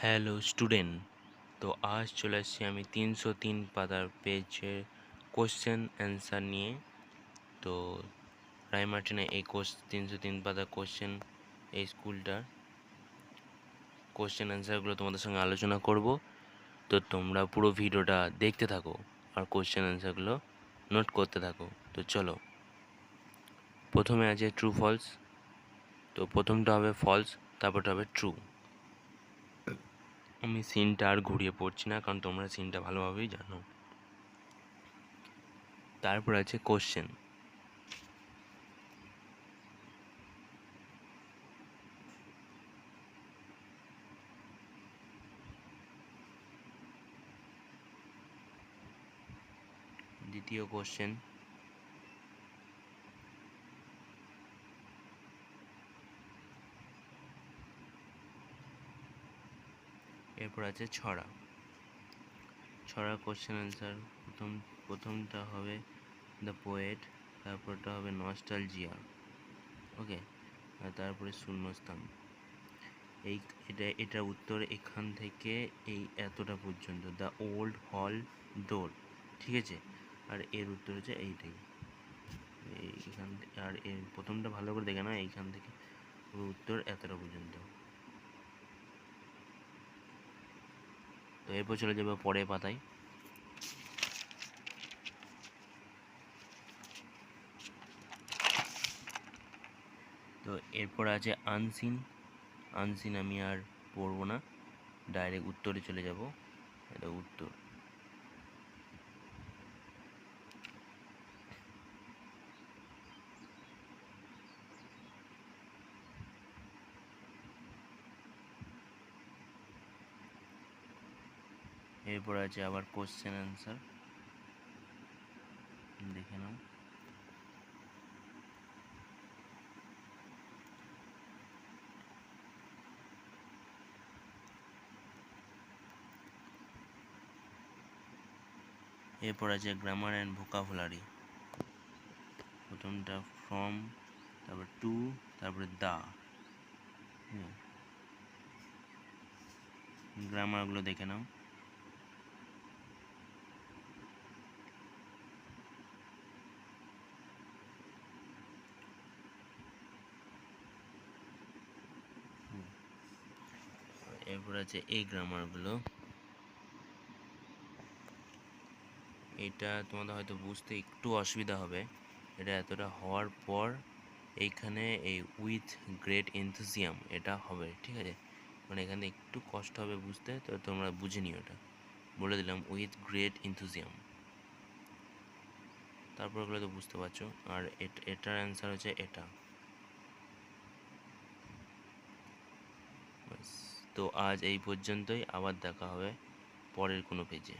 Hello student. তো আজ চলে আসছি আমি 303 পাতার পেজের কোশ্চেন অ্যান্সার নিয়ে। তো রায়মার্টিনে এই 303 পাতার কোশ্চেন, এই স্কুলটার কোশ্চেন অ্যান্সারগুলো তোমাদের সঙ্গে আলোচনা করব। তো তোমরা পুরো ভিডিওটা দেখতে থাকো আর কোশ্চেন অ্যান্সারগুলো নোট করতে থাকো। তো চলো, প্রথমে আছে ট্রু ফলস। তো প্রথমটা হবে ফলস, তারপরটা হবে ট্রু। আমি সিনটা আর ঘুরিয়ে পড়ছি না, কারণ তোমরা সিনটা ভালোভাবেই জানো। তারপর আছে কোশ্চেন। দ্বিতীয় কোশ্চেন, এরপর আছে ছড়া। ছড়া কোশ্চেন অ্যান্সার, প্রথমটা হবে দ্য পোয়েট, তারপরটা হবে নস্টালজিয়া, ওকে, আর তারপরে শূন্যস্থান। এটার উত্তর এখান থেকে এই এতটা পর্যন্ত, দ্য ওল্ড হল ডোর, ঠিক আছে। আর এর উত্তর হচ্ছে এইটাই, এইখান থেকে। আর এর প্রথমটা ভালো করে দেখে না, এইখান থেকে পুরো উত্তর এতটা পর্যন্ত। তো এরপর চলে যাবে পরের পাতায়। তো এরপর আছে আনসিন। আনসিন আমি আর পড়বো না, ডাইরেক্ট উত্তরে চলে যাব। এটা উত্তর। এরপর আছে আবার কোশ্চেন অ্যান্সার, দেখে নাও। এরপর আছে গ্রামার অ্যান্ড ভোকাবুলারি। প্রথমটা ফ্রম, তারপর টু, তারপরে দা। গ্রামারগুলো দেখে নাও। এরপর আছে এই গ্রামারগুলো। এটা তোমাদের হয়তো বুঝতে একটু অসুবিধা হবে। এটা এতটা হওয়ার পর এইখানে এই উইথ গ্রেট এনথুজিয়াম এটা হবে, ঠিক আছে। মানে এখানে একটু কষ্ট হবে বুঝতে, তো তোমরা বুঝে নিও। এটা বলে দিলাম, উইথ গ্রেট এনথুজিয়াম। তারপর ওগুলো তো বুঝতে পারছো। আর এটার অ্যান্সার হচ্ছে এটা। তো আজ এই পর্যন্তই, আবার দেখা হবে পরের কোনো পেজে।